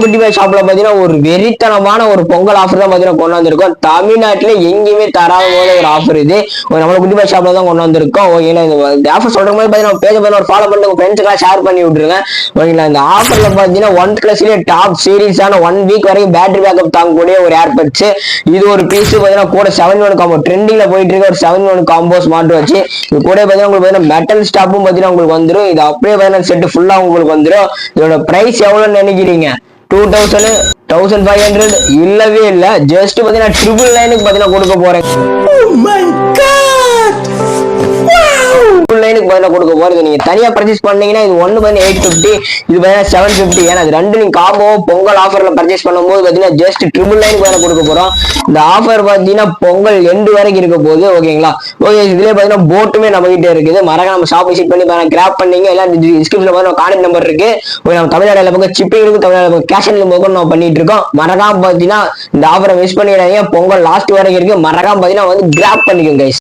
குட்டி பாய் ஷாப்ல பாத்தீங்கன்னா ஒரு வெறித்தனமான ஒரு பொங்கல் ஆஃபர் தான் பாத்தீங்கன்னா கொண்டு வந்திருக்கோம். தமிழ்நாட்டுல எங்கேயுமே தராத போல ஒரு ஆஃபர் இது. நம்ம குட்டி பாய் ஷாப்ல தான் கொண்டு வந்திருக்கோம். ஓகேங்களா, இந்த ஆஃபர் சொல்ற மாதிரி பாத்தீங்கன்னா பேஜ் பண்ண ஒரு ஃபாலோ பண்ணி உங்க ஃப்ரெண்ட்ஸ் எல்லாம் ஷேர் பண்ணி விட்டுருங்க. ஓகேங்களா, இந்த ஆஃபர்ல பாத்தீங்கன்னா ஒன் பிளஸ்லயே டாப் சீரீஸான 1 வீக் வரைக்கும் பேட்டரி பேக்கப் தாங்கக்கூடிய ஒரு ஏர்பட்ஸ். இது ஒரு பீஸ் பாத்தீங்கன்னா கூட 7-in-1 காம்போ ட்ரெண்டிங்ல போயிட்டு இருக்க ஒரு 7-in-1 காம்போ ஸ்மார்ட் வாட்ச். இது கூட பாத்தீங்கன்னா உங்களுக்கு பாத்தீங்கன்னா மெட்டல் ஸ்டாப்பும் பாத்தீங்கன்னா உங்களுக்கு வந்துடும். இது அப்படியே பாத்தீங்கன்னா செட் ஃபுல்லா உங்களுக்கு வந்துடும். இதோட பிரைஸ் எவ்வளவுன்னு நினைக்கிறீங்க? 2000 1500 இல்லவே இல்ல. ஜஸ்ட் பாத்தீங்கன்னா 999 பாத்தீங்கன்னா கொடுக்க போறேன். கொடுக்க போறது. நீங்க தனியா பர்ச்சேஸ் பண்ணீங்கன்னா இது ஒன்னு 850, இது 750. ஏன்னா அது ரெண்டு நீங்க காம்போ பொங்கல் ஆஃபர்ல பர்ச்சேஸ் பண்ணும்போது பாத்தீங்கன்னா ஜஸ்ட் 999 கொடுக்க போறோம். இந்த ஆஃபர் பாத்தீங்கன்னா பொங்கல் எண்டு வரைக்கும் இருக்க போகுது. ஓகேங்களா, ஓகே. இதுலயே பாத்தீங்கன்னா போட்டுமே நம்ம கிட்ட இருக்குது. மறக்காம நம்ம ஷாப் விசிட் பண்ணி கிராப் பண்ணீங்க. எல்லாம் டிஸ்கிரிப்ஷன்ல பாத்தீங்கன்னா கான்டாக்ட் நம்பர் இருக்கு. நம்ம தமிழ்நாடுல பக்கம் சிப்பிங் இருக்கு, தமிழ்நாடு கேஷ் ஆன் டெலிவரி நம்ம பண்ணிட்டு இருக்கோம். மறக்காம பாத்தீங்கன்னா இந்த ஆஃபரை மிஸ் பண்ணிடாதீங்க. பொங்கல் லாஸ்ட் வரைக்கும் இருக்கு. மறக்காம பாத்தீங்கன்னா வந்து கிராப் பண்ணிக்கோங்க கைஸ்.